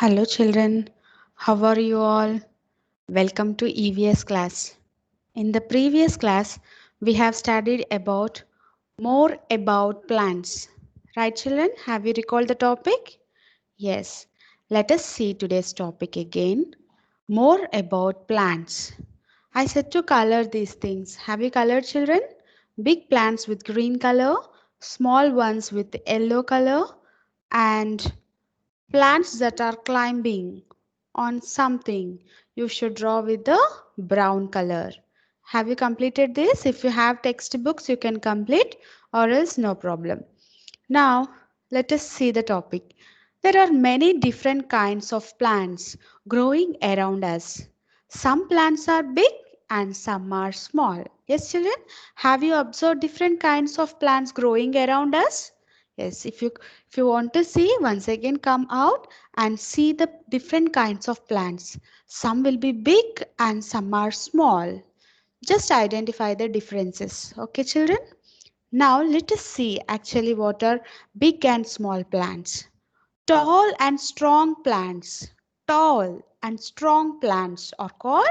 Hello children, how are you all? Welcome to EVS class. In the previous class, we have studied about more about plants. Right children, have you recalled the topic? Yes. Let us see today's topic again. More about plants. I said to color these things. Have you colored children? Big plants with green color, small ones with yellow color, and plants that are climbing on something, you should draw with the brown color. Have you completed this? If you have textbooks, you can complete, or else no problem. Now, let us see the topic. There are many different kinds of plants growing around us. Some plants are big and some are small. Yes, children, have you observed different kinds of plants growing around us? Yes, if you want to see, once again come out and see the different kinds of plants. Some will be big and some are small. Just identify the differences. Okay, children? Now let us see actually what are big and small plants. Tall and strong plants. Tall and strong plants are called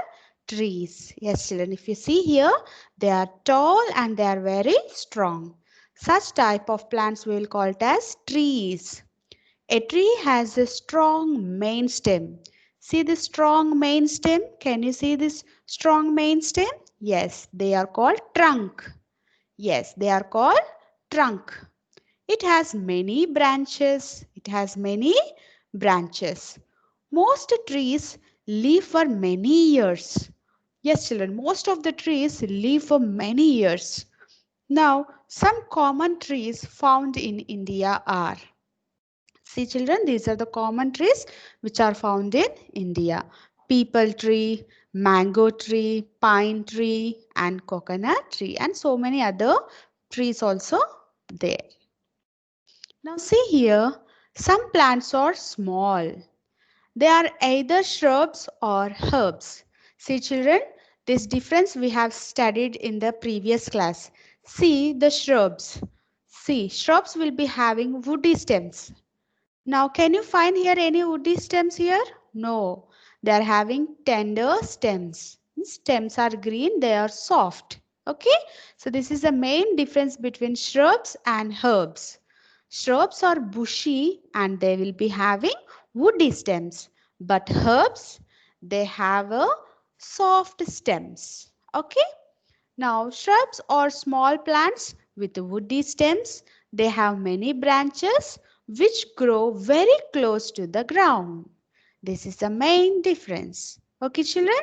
trees. Yes, children, if you see here, they are tall and they are very strong. Such type of plants we will call it as trees. A tree has a strong main stem. See the strong main stem? Can you see this strong main stem? Yes, they are called trunk. Yes, they are called trunk. It has many branches. It has many branches. Most trees live for many years. Yes, children, most of the trees live for many years. Now, some common trees found in India are, see children, these are the common trees which are found in India. Peepal tree, mango tree, pine tree and coconut tree and so many other trees also there. Now see here, some plants are small. They are either shrubs or herbs. See children, this difference we have studied in the previous class. See the shrubs. See, shrubs will be having woody stems. Now can you find here any woody stems here? No, they are having tender stems. Stems are green, they are soft. Okay, so this is the main difference between shrubs and herbs. Shrubs are bushy and they will be having woody stems, but herbs, they have a soft stems. Okay, now shrubs are small plants with woody stems. They have many branches which grow very close to the ground. This is the main difference. Okay children.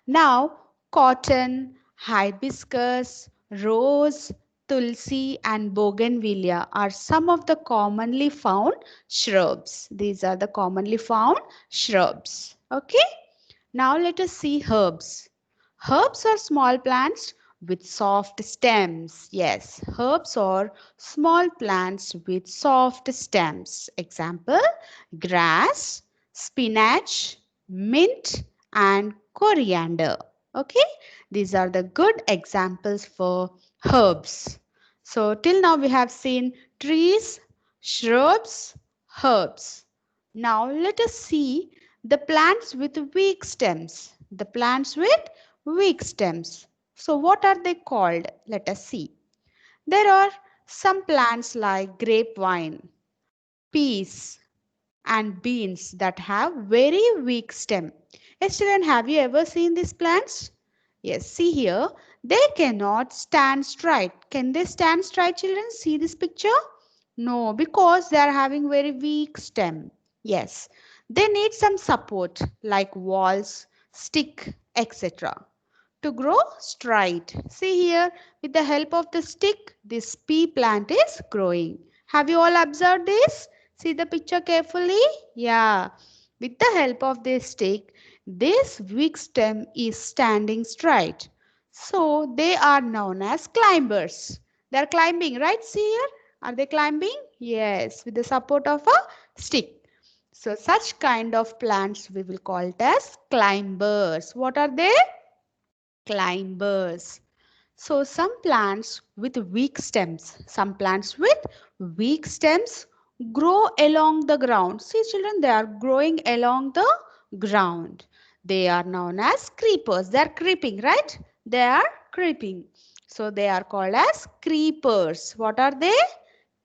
Now cotton, hibiscus, rose, tulsi and bougainvillea are some of the commonly found shrubs. These are the commonly found shrubs. Okay. Now let us see herbs. Herbs are small plants with soft stems. Yes, herbs are small plants with soft stems. Example, grass, spinach, mint and coriander. Okay, these are the good examples for herbs. So till now we have seen trees, shrubs, herbs. Now let us see the plants with weak stems. The plants with weak stems. So what are they called? Let us see. There are some plants like grapevine, peas and beans that have very weak stem. Yes, children, have you ever seen these plants? Yes, see here. They cannot stand straight. Can they stand straight, children? See this picture? No, because they are having very weak stem. Yes, they need some support like walls, stick, etc. to grow straight. See here, with the help of the stick, this pea plant is growing. Have you all observed this? See the picture carefully. Yeah, with the help of this stick, this weak stem is standing straight. So they are known as climbers. They are climbing, right? See here. Are they climbing? Yes, with the support of a stick. So such kind of plants we will call it as climbers. What are they? Climbers. So some plants with weak stems, some plants with weak stems grow along the ground. See children, they are growing along the ground. They are known as creepers. They are creeping, right? They are creeping. So they are called as creepers. What are they?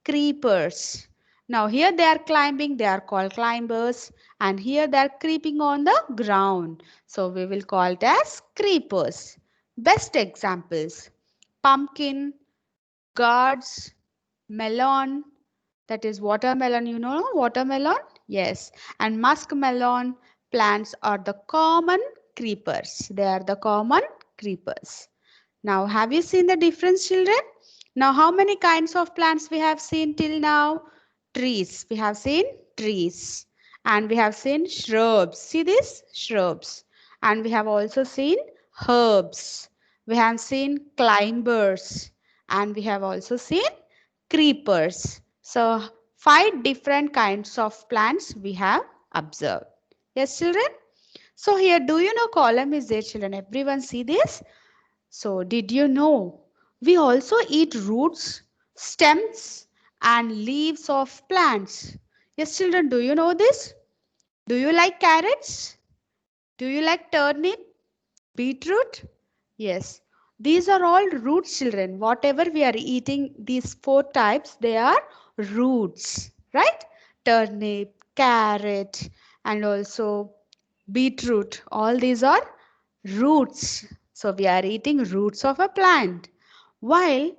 Creepers. Now here they are climbing, they are called climbers, and here they are creeping on the ground. So we will call it as creepers. Best examples: pumpkin, gourds, melon, that is watermelon, you know watermelon? Yes. And muskmelon plants are the common creepers. They are the common creepers. Now, have you seen the difference, children? Now, how many kinds of plants we have seen till now? Trees. We have seen trees. And we have seen shrubs. See this? Shrubs. And we have also seen herbs. We have seen climbers. And we have also seen creepers. So, 5 different kinds of plants we have observed. Yes, children? So, here, do you know column is there, children? Everyone see this? So, did you know we also eat roots, stems, and leaves of plants? Yes, children, do you know this? Do you like carrots? Do you like turnip, beetroot? Yes, these are all roots, children. Whatever we are eating, these 4 types, they are roots, right? Turnip, carrot, and also beetroot. All these are roots. So we are eating roots of a plant. While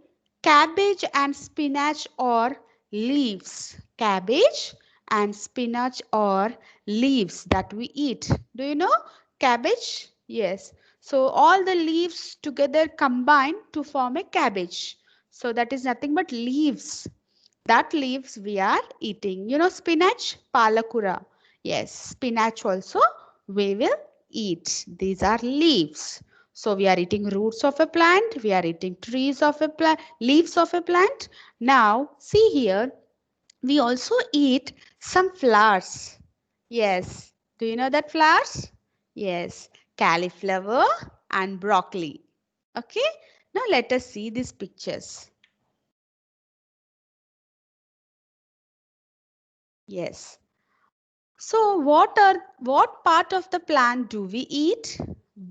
cabbage and spinach are leaves. Cabbage and spinach are leaves that we eat. Do you know cabbage? Yes. So all the leaves together combine to form a cabbage. So that is nothing but leaves. That leaves we are eating. You know spinach, palakura. Yes, spinach also we will eat. These are leaves. So we are eating roots of a plant. We are eating trees of a plant, leaves of a plant. Now see here, we also eat some flowers. Yes. Do you know that flowers? Yes. Cauliflower and broccoli. Okay. Now let us see these pictures. Yes. So what part of the plant do we eat?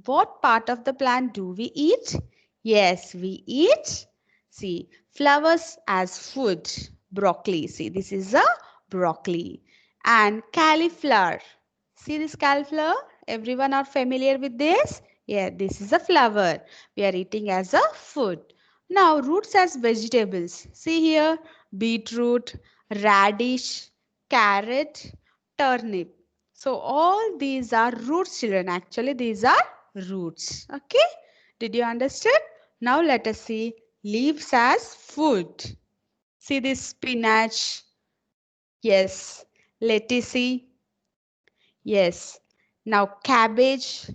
What part of the plant do we eat? Yes, we eat. See, flowers as food. Broccoli. See, this is a broccoli. And cauliflower. See this cauliflower? Everyone are familiar with this? Yeah, this is a flower. We are eating as a food. Now, roots as vegetables. See here, beetroot, radish, carrot, turnip. So all these are roots, children. Actually, these are roots. Okay. Did you understand? Now let us see leaves as food. See this spinach. Yes. Lettuce. Yes. Now cabbage.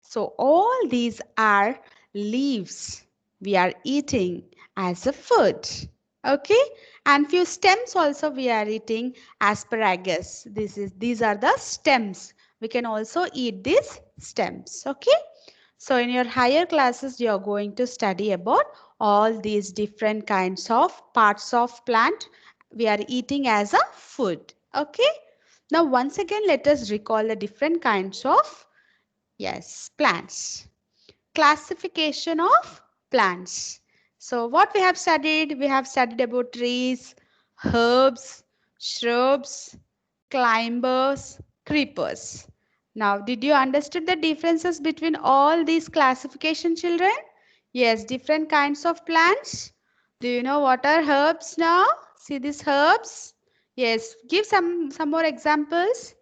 So all these are leaves we are eating as a food. Okay. And few stems also we are eating asparagus. These are the stems. We can also eat these stems. Okay. So in your higher classes you are going to study about all these different kinds of parts of plant we are eating as a food. Okay. Now once again let us recall the different kinds of plants. Classification of plants. So what we have studied? We have studied about trees, herbs, shrubs, climbers, creepers. Now, did you understand the differences between all these classification, children? Yes, different kinds of plants. Do you know what are herbs now? See these herbs? Yes, give some more examples.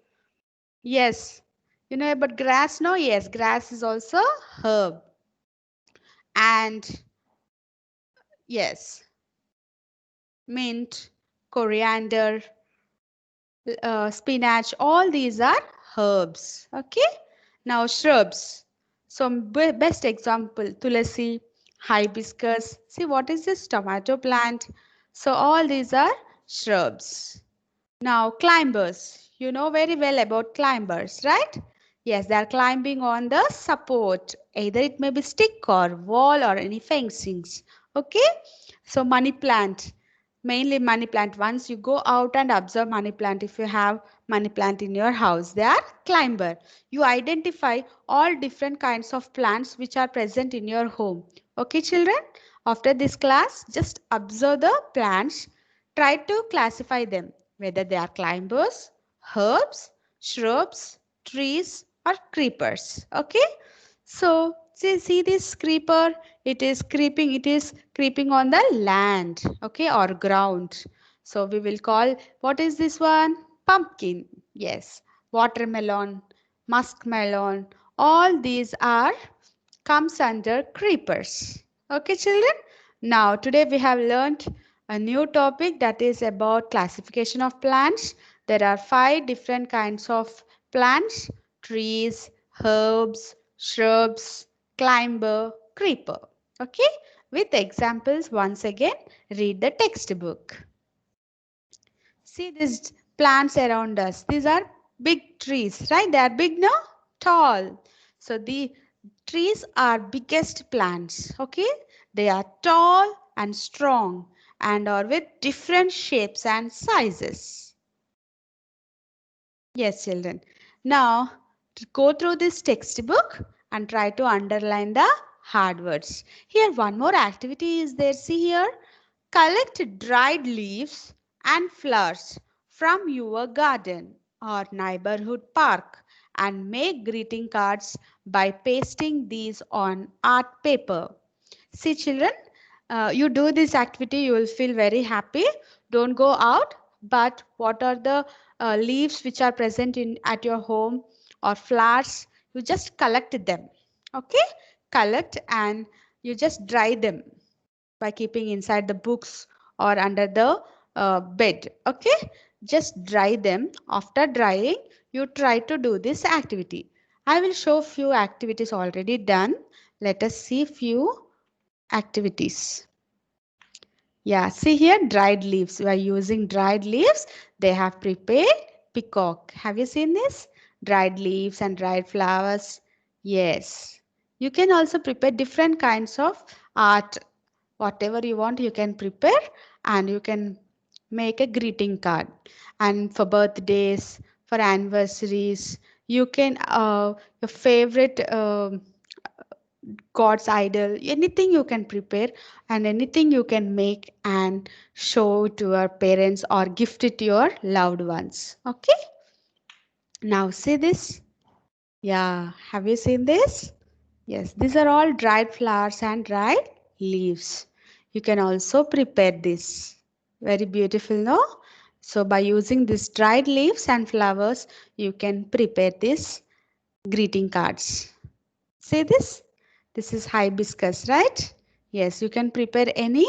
Yes, you know about grass? No, yes, grass is also herb. And yes, mint, coriander, spinach, all these are herbs. Okay. Now shrubs. Some best example, tulasi, hibiscus. See what is this? Tomato plant. So all these are shrubs. Now climbers. You know very well about climbers, right? Yes, they are climbing on the support. Either it may be stick or wall or any fencings. Okay. So money plant. mainly money plant. Once you go out and observe money plant, if you have money plant in your house, they are climber. You identify all different kinds of plants which are present in your home. Okay, children? After this class, just observe the plants. Try to classify them, whether they are climbers, herbs, shrubs, trees, or creepers. Okay? So, see this creeper, it is creeping on the land, okay, or ground. So we will call, what is this one? Pumpkin. Yes. Watermelon, muskmelon, all these are comes under creepers. Okay, children? Now, today we have learned a new topic that is about classification of plants. There are 5 different kinds of plants: trees, herbs, shrubs, climber, creeper. Okay? With examples, once again, read the textbook. See these plants around us. These are big trees, right? They are big, no? Tall. So the trees are biggest plants. Okay? They are tall and strong and are with different shapes and sizes. Yes, children. Now, go through this textbook and try to underline the hard words. Here, one more activity is there. See here. Collect dried leaves and flowers from your garden or neighborhood park and make greeting cards by pasting these on art paper. See, children, you do this activity, you will feel very happy. Don't go out, but what are the leaves which are present in at your home or flowers? You just collect them. Okay, collect and you just dry them by keeping inside the books or under the bed. Okay, just dry them. After drying, you try to do this activity. I will show few activities already done. Let us see few activities. Yeah, see here, dried leaves. We are using dried leaves. They have prepared peacock. Have you seen this? Dried leaves and dried flowers. Yes. You can also prepare different kinds of art. Whatever you want, you can prepare and you can make a greeting card. And for birthdays, for anniversaries, you can, your favorite God's idol, anything you can prepare and anything you can make and show to your parents or gift it to your loved ones. Okay, now see this. Yeah, have you seen this? Yes, these are all dried flowers and dried leaves. You can also prepare this. Very beautiful, no? So by using these dried leaves and flowers, you can prepare this greeting cards. See this? This is hibiscus, right? Yes, you can prepare any,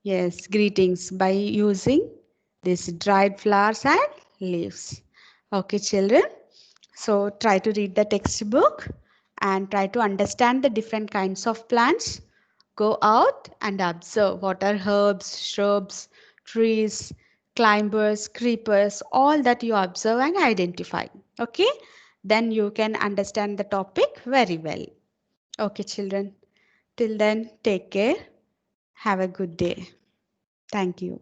yes, greetings by using these dried flowers and leaves. Okay, children. So try to read the textbook and try to understand the different kinds of plants. Go out and observe what are herbs, shrubs, trees, climbers, creepers, all that you observe and identify. Okay, then you can understand the topic very well. Okay, children. Till then, take care. Have a good day. Thank you.